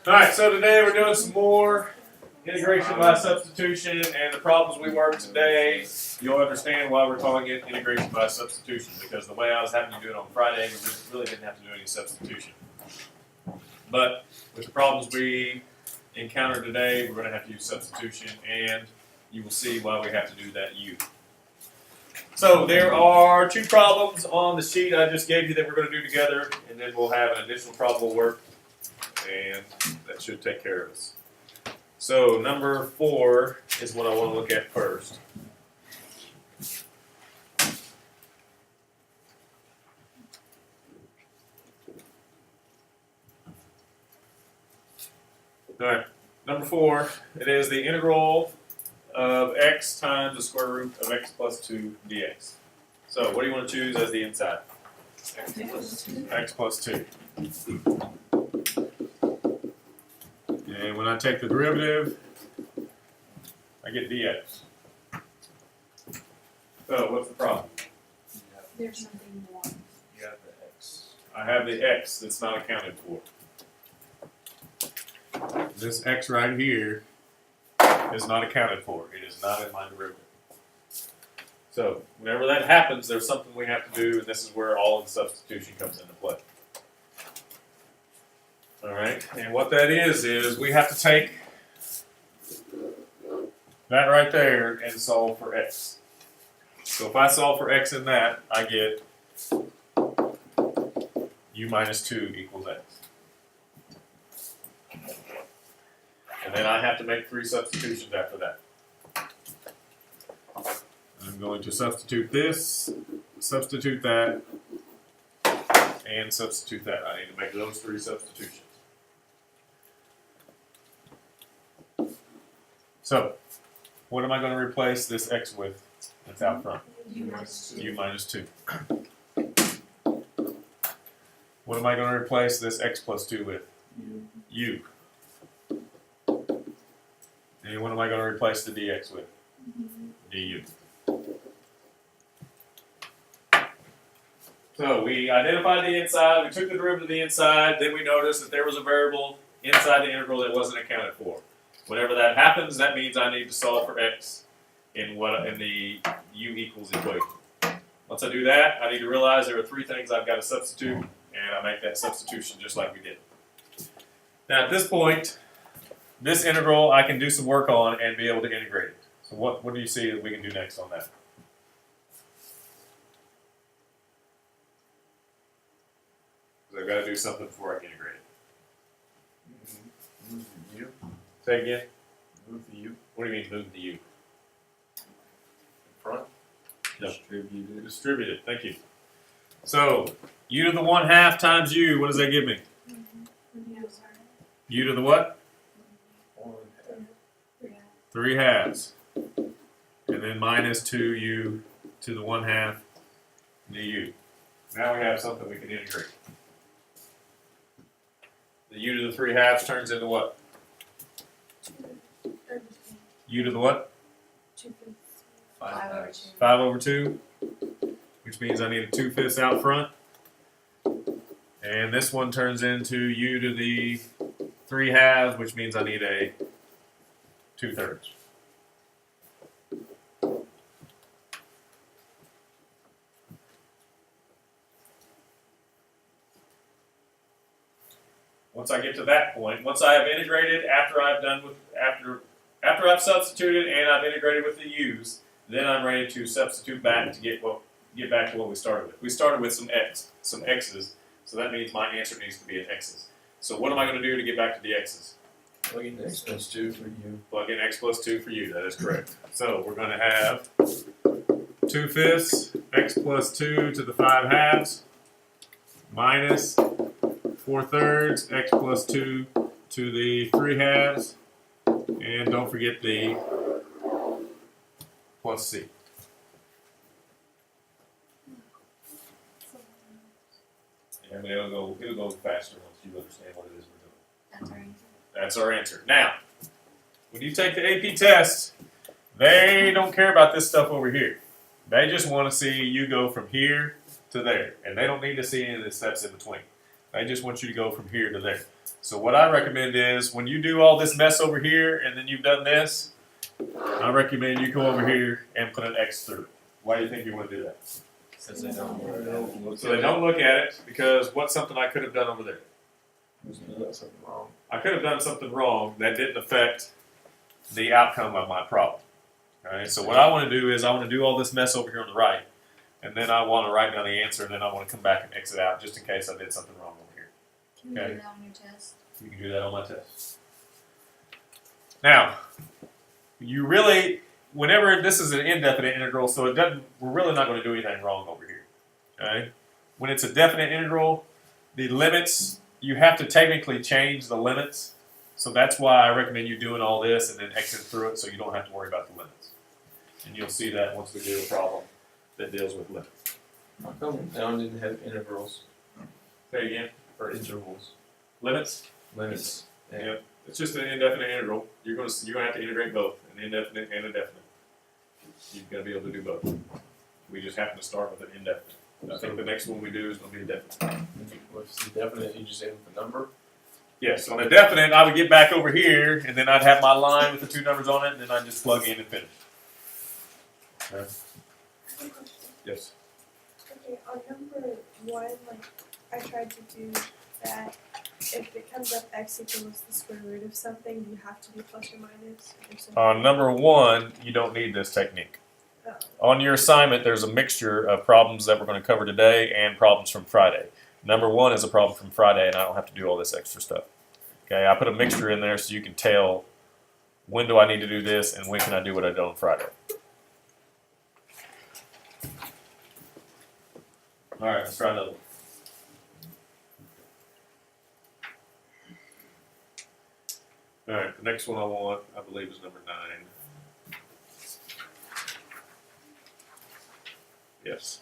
Alright, so today we're doing some more integration by substitution, and the problems we worked today, you'll understand why we're calling it integration by substitution, because the way I was having to do it on Friday, we really didn't have to do any substitution. But with the problems we encountered today, we're going to have to use substitution, and you will see why we have to do that U. So there are two problems on the sheet I just gave you that we're going to do together, and then we'll have an additional problem we'll work, and that should take care of us. So number 4 is what I want to look at first. Alright, number 4, it is the integral of x times the square root of x plus 2 dx. So what do you want to choose as the inside? X plus 2. And when I take the derivative, I get dx. So what's the problem? There's something more. You have the x. I have the x that's not accounted for. This x right here is not accounted for. It is not in my derivative. So whenever that happens, there's something we have to do, and this is where all of the substitution comes into play. Alright, and what that is we have to take that right there and solve for x. So if I solve for x in that, I get u minus 2 equals x. And then I have to make 3 substitutions after that. I'm going to substitute this, substitute that, and substitute that. I need to make those 3 substitutions. So, what am I going to replace this x with that's out front? U minus 2. U minus 2. What am I going to replace this x plus 2 with? U. And what am I going to replace the dx with? Du. So we identified the inside, we took the derivative of the inside, then we noticed that there was a variable inside the integral that wasn't accounted for. Whenever that happens, that means I need to solve for x in the u equals equation. Once I do that, I need to realize there are 3 things I've got to substitute, and I make that substitution just like we did. Now at this point, this integral I can do some work on and be able to integrate it. So what do you see that we can do next on that? Because I've got to do something before I can integrate it. Move the u. Say again? Move the u. What do you mean move the u? In front. No. Distributed. Distributed, thank you. So, u to the 1/2 times u, what does that give me? U to the what? 3 halves. And then minus 2u to the 1/2 du. Now we have something we can integrate. The u to the 3 halves turns into what? U to the what? 5 halves. 5 over 2, which means I need a 2/5 out front. And this one turns into u to the 3 halves, which means I need a 2/3. Once I get to that point, once I have integrated, after I've substituted and I've integrated with the u's, then I'm ready to substitute back to get back to what we started with. We started with some x's, so that means my answer needs to be an x's. So what am I going to do to get back to the x's? Plug in x plus 2 for u. Plug in x plus 2 for u, that is correct. So we're going to have 2/5 x plus 2 to the 5 halves minus 4/3 x plus 2 to the 3 halves, and don't forget the plus c. And it'll go faster once you understand what it is we're doing. That's our answer. Now, when you take the AP test, they don't care about this stuff over here. They just want to see you go from here to there, and they don't need to see any of the steps in between. I just want you to go from here to there. So what I recommend is when you do all this mess over here and then you've done this, I recommend you go over here and put an X through it. Why do you think you want to do that? Because they don't look So they don't look at it because what's something I could have done over there? There's something wrong. I could have done something wrong that didn't affect the outcome of my problem. All right. So what I want to do is I want to do all this mess over here on the right, and then I want to write down the answer, and then I want to come back and exit out just in case I did something wrong over here. Can you Okay. do that on your test? You can do that on my test. Now, you really, whenever this is an indefinite integral, so it doesn't, we're really not going to do anything wrong over here. Okay. When it's a definite integral, the limits, you have to technically change the limits. So that's why I recommend you doing all this and then exit through it so you don't have to worry about the limits. And you'll see that once we do a problem that deals with limits. How come now didn't have integrals Say again. or intervals? Limits. Limits. Yeah. It's just an indefinite integral. You're gonna have to integrate both, an indefinite and a definite. You've got to be able to do both. We just happen to start with an indefinite. I think the next one we do is going to be a definite. If it's indefinite, you just add the number. Yes, on a definite, I would get back over here, and then I'd have my line with the two numbers on it, and then I'd just plug in and finish. Okay. Yes. Okay, on number 1, like, I tried to do that. If it comes up x equals the square root of something, you have to do plus or minus. Or something. On number 1, you don't need this technique. Oh. On your assignment, there's a mixture of problems that we're going to cover today and problems from Friday. Number 1 is a problem from Friday, and I don't have to do all this extra stuff. Okay, I put a mixture in there so you can tell when do I need to do this and when can I do what I did on Friday. All right, let's try another one. All right, the next one I want, I believe, is number 9. Yes.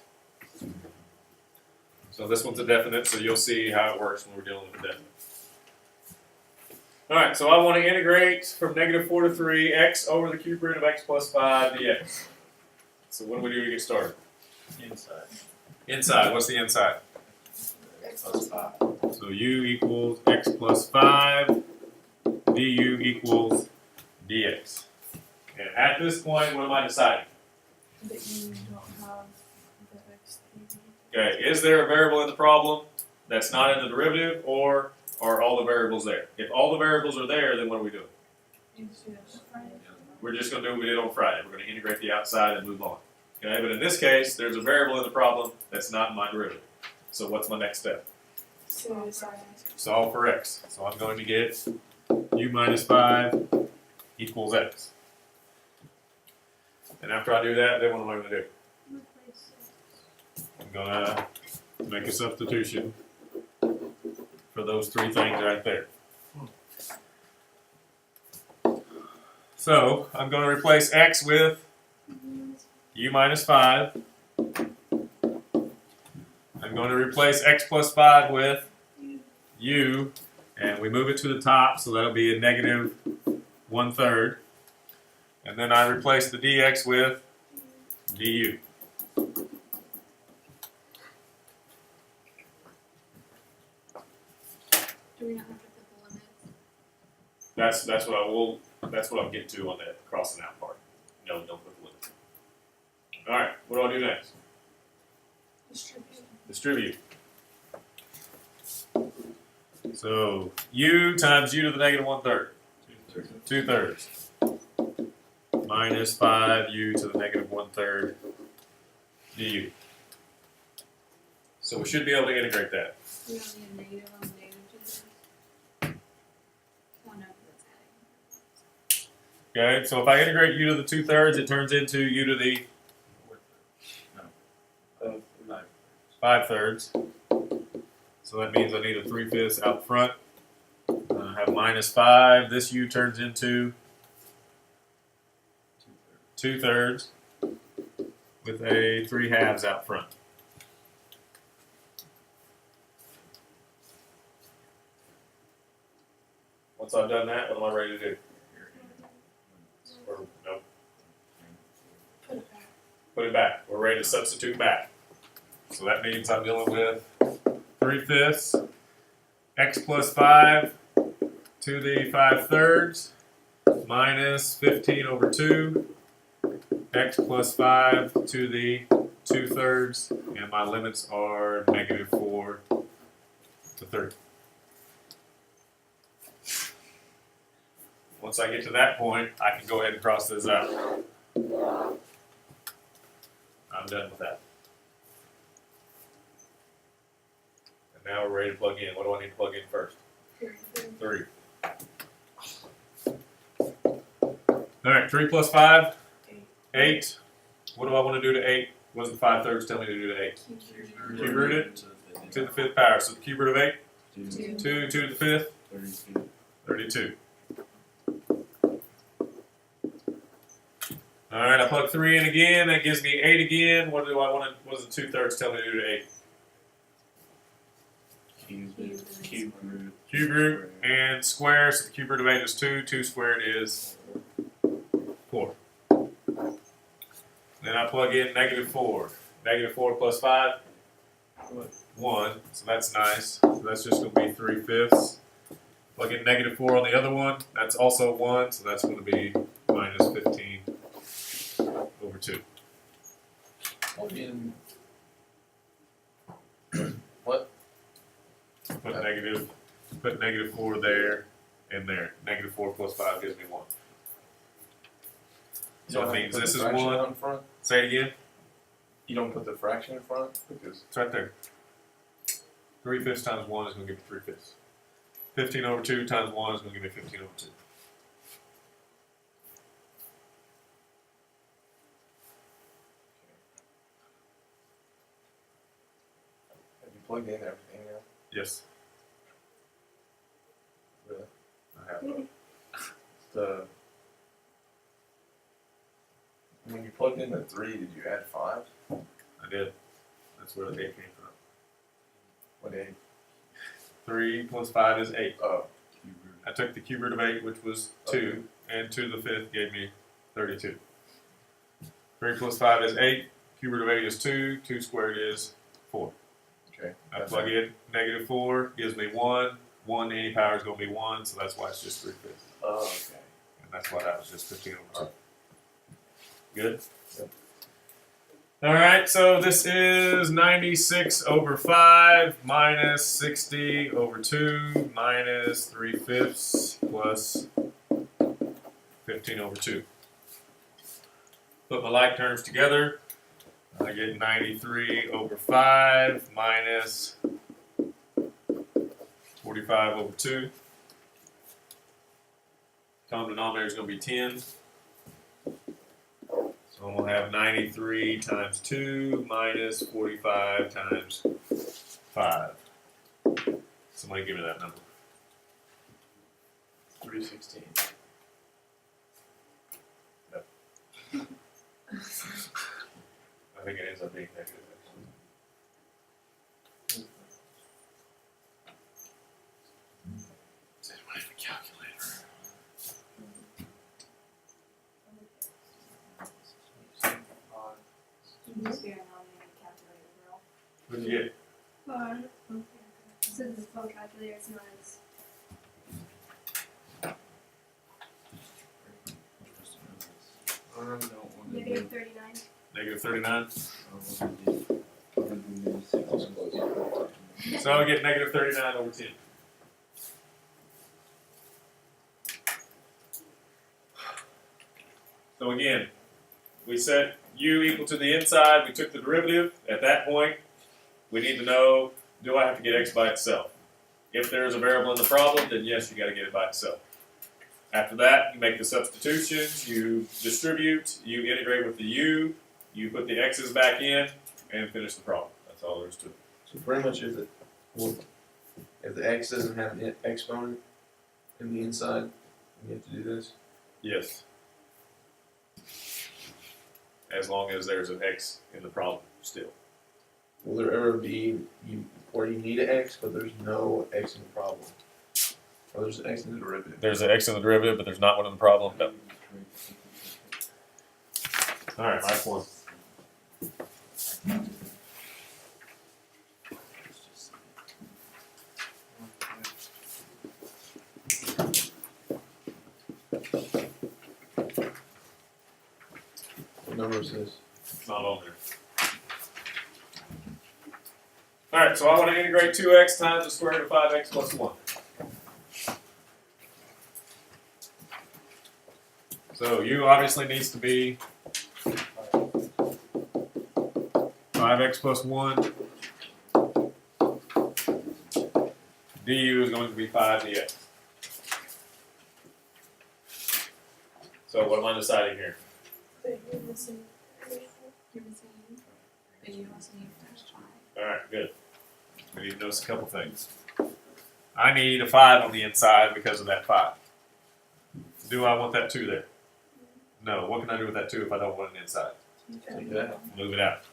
So this one's a definite, so you'll see how it works when we're dealing with a definite. All right, so I want to integrate from -4 to 3 x over the cube root of x plus 5 dx. So what do we do to get started? Inside. Inside, what's the inside? X Plus 5. So u equals x plus 5, du equals dx. And at this point, what am I deciding? But you don't have the x. Okay, is there a variable in the problem that's not in the derivative, or are all the variables there? If all the variables are there, then what are we doing? We're just going to do what we did on Friday. We're going to integrate the outside and move on. Okay, but in this case, there's a variable in the problem that's not in my derivative. So what's my next step? So, Solve for x. So I'm going to get u minus 5 equals x. And after I do that, then what am I going to do? I'm going to make a substitution for those 3 things right there. So I'm going to replace x with u minus 5. I'm going to replace x plus 5 with u, and we move it to the top, so that'll be a -1/3. And then I replace the dx with du. Do we not have to put the limits? That's what I will. That's what I'll get to on that crossing out part. No, don't put the limit. All right, what do I do next? Distribute. So u times u to the -1/3. 2/3. Minus 5u to the -1/3 du. So we should be able to integrate that. We don't need a negative on the negative to this. Oh no, that's adding. Okay, so if I integrate u to the 2/3, it turns into u to the 5/3. So that means I need a 3/5 out front. I have -5. This u turns into 2/3 with a 3/2 out front. Once I've done that, what am I ready to do? Or, no, put it back. put it back. We're ready to substitute back. So that means I'm dealing with 3/5 x plus 5 to the 5/3 minus 15 over 2, x plus 5 to the 2/3, and my limits are -4 to 3. Once I get to that point, I can go ahead and cross this out. I'm done with that. And now we're ready to plug in. What do I need to plug in first? 3. All right, 3 plus 5, 8. What do I want to do to 8? What does the 5/3 tell me to do to 8? Cube root it to the 5th power. So the cube root of 8, 2 to the 5th, 32. All right, I plug 3 in again. That gives me 8 again. What do I want to? What does the 2/3 tell me to do to 8? Cube root. Cube root and square. So the cube root of 8 is 2. 2 squared is 4. Then I plug in -4. -4 plus 5, 1. So that's nice. So that's just going to be 3/5. Plug in -4 on the other one. That's also 1. So that's going to be minus 15 over 2. Plug in. What? Put -4 there and there. -4 plus 5 gives me 1. So it means this is 1. In front? Say it again. You don't put the fraction in front because It's right there. 3/5 times 1 is going to give me 3/5. 15 over 2 times 1 is going to give me 15 over 2. have you plugged in everything now? Yes, Really? I have. When you plugged in the 3, did you add 5? I did. That's where the 8 came from. What 8? 3 plus 5 is 8. Oh. I took the cube root of 8, which was 2, and 2 to the 5th gave me 32. 3 plus 5 is 8. Cube root of 8 is 2. 2 squared is 4. Okay. I plug in -4, gives me 1. 1 to any power is going to be 1, so that's why it's just 3/5. Oh, okay. And that's why that was just 15 over 2. Good? Yep. All right, so this is 96 over 5 minus 60 over 2 minus 3/5 plus 15 over 2. Put my like terms together. I get 93 over 5 minus 45 over 2. Common denominator is going to be 10. So I'm going to have 93 times 2 minus 45 times 5. Somebody give me that number. 316. Yep. I think it ends up being negative, actually. Does anybody have a calculator? You must be a nominated calculator, girl. What'd you get? So this is phone calculator, it's not as I don't want negative 39. Negative 39. So I'll get negative 39 over 10. So again, we set u equal to the inside. We took the derivative. At that point, we need to know, do I have to get x by itself? If there is a variable in the problem, then yes, you got to get it by itself. After that, you make the substitutions, you distribute, you integrate with the u, you put the x's back in, and finish the problem. That's all there is to it. So pretty much if the x doesn't have an exponent in the inside, you have to do this. Yes. As long as there's an x in the problem still. Will there ever be where you need an x, but there's no x in the problem? Or there's an x in the derivative? There's an x in the derivative, but there's not one in the problem? No. All right, last one. number is this? It's not on there. Alright, so I want to integrate 2x times the square root of 5x plus 1. So u obviously needs to be 5x plus 1. Du is going to be 5 dx. So what am I deciding here? But you're missing. You're missing, but you also need dash 5. Alright, good. We need to notice a couple things. I need a 5 on the inside because of that 5. Do I want that 2 there? No. What can I do with that 2 if I don't want it inside? Take it out. Move it out.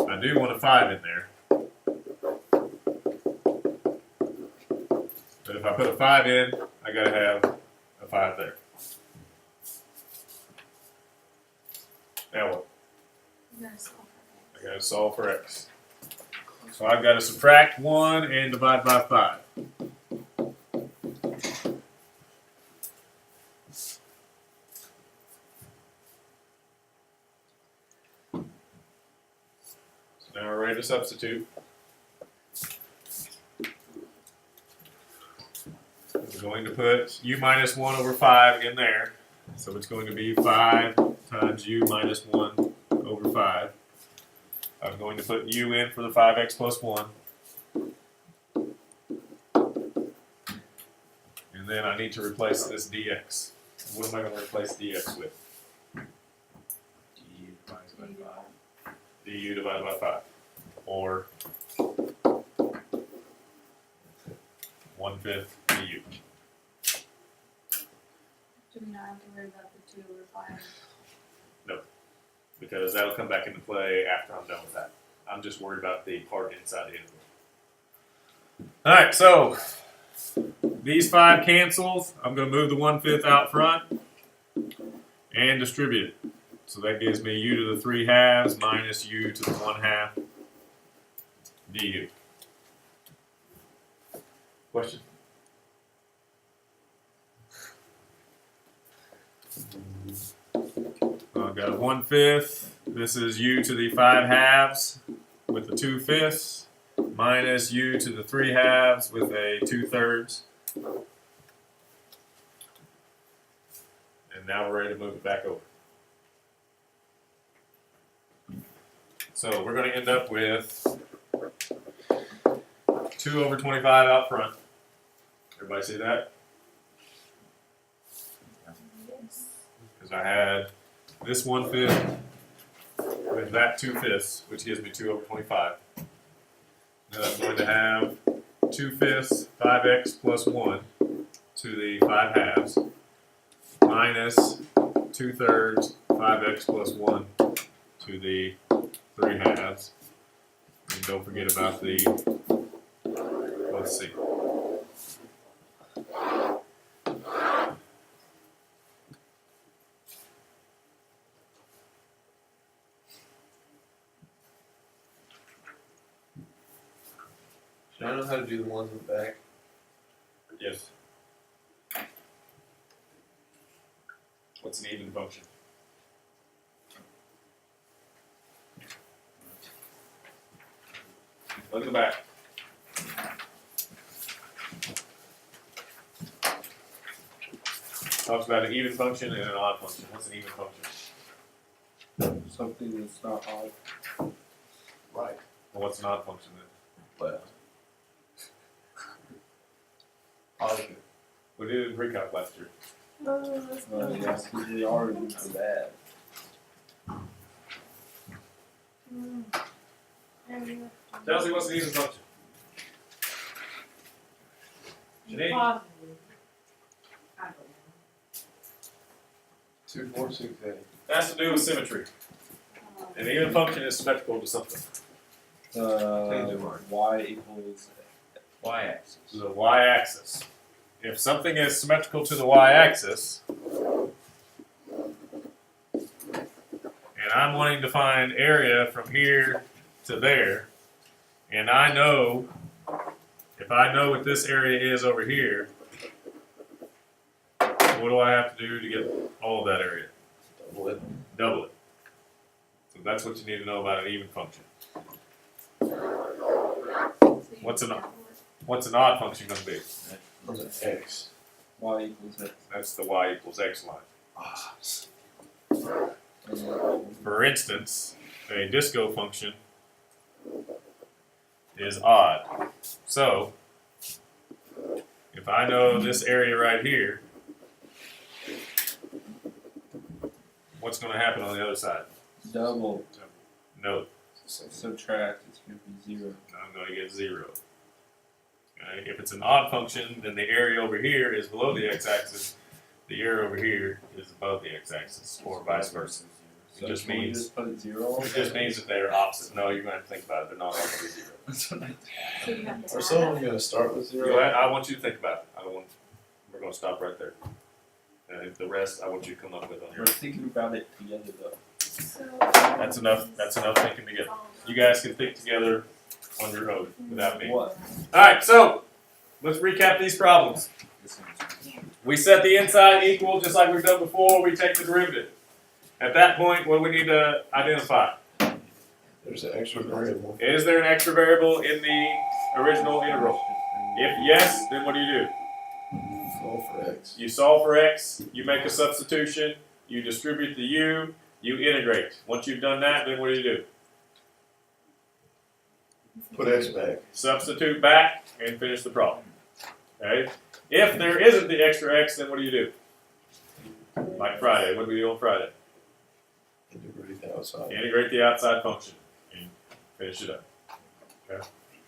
I do want a 5 in there. But if I put a 5 in, I gotta have a 5 there. Now what? You gotta solve for I gotta solve for x. So I've got to subtract 1 and divide by 5. So now we're ready to substitute. We're going to put u minus 1 over 5 in there. So it's going to be 5 times u minus 1 over 5. I'm going to put u in for the 5x plus 1. And then I need to replace this dx. What am I going to replace dx with? Du divided by 5. Du divided by 5. Or 1/5 du. Do we not have to worry about the 2 over 5? Because that'll come back into play after I'm done with that. I'm just worried about the part inside the integral. Alright, so these 5 cancels. I'm going to move the 1/5 out front and distribute it. So that gives me u to the 3 halves minus u to the 1/2 du. Question? I've got a 1/5. This is u to the 5 halves with the 2/5 minus u to the 3 halves with a 2/3. And now we're ready to move it back over. So we're going to end up with 2 over 25 out front. Everybody see that? Yes. Because I had this 1/5 with that 2/5, which gives me 2 over 25. Then I'm going to have 2/5 5x plus 1 to the 5 halves minus 2/3 5x plus 1 to the 3 halves. And don't forget about the, let's see. Should I know how to do the ones in the back? Yes. What's an even function? Look at the back. Talks about an even function and an odd function. What's an even function? Something that's not odd. Right. Well, what's an odd function then? Well. Positive. We did it in pre-calc last year. Yes, we are into that. Chelsea, what's an even function? Janine? 2, 4, 6, 8. It has to do with symmetry. An even function is symmetrical to something. Tangent line. Y equals Y-axis. The y-axis. If something is symmetrical to the y-axis, and I'm wanting to find area from here to there, and I know, if I know what this area is over here, what do I have to do to get all of that area? Double it. Double it. So that's what you need to know about an even function. What's an odd function going to be? What's an X? Y equals X. That's the y equals x line. And then For instance, a disco function is odd. So, if I know this area right here, what's going to happen on the other side? double Note, subtract, it's going to be 0. I'm going to get 0. Okay? If it's an odd function, then the area over here is below the x-axis, the area over here is above the x-axis, or vice versa. So It just can we means just put 0 on it just means that they're opposite. No, you're going to have to think about it. They're not all going to be 0. That's what I So you have to Are add some of up. them gonna start with Go 0? ahead. I want you to think about it. I don't want. We're going to stop right there. And the rest, I want you to come up with on your We're thinking about it together though. So That's enough. That's enough thinking together. You guys can think together on your own without me. What? All right. So let's recap these problems. We set the inside equal just like we've done before. We take the derivative. At that point, what do we need to identify? There's an extra variable. Is there an extra variable in the original integral? If yes, then what do? Solve for X. You solve for x. You make a substitution. You distribute the u. You integrate. Once you've done that, then what do? Put X back. Substitute back and finish the problem. Okay? If there isn't the extra x, then what do? Like Friday. What do we do on Friday? Integrate the outside. Integrate the outside function and finish it up. Okay?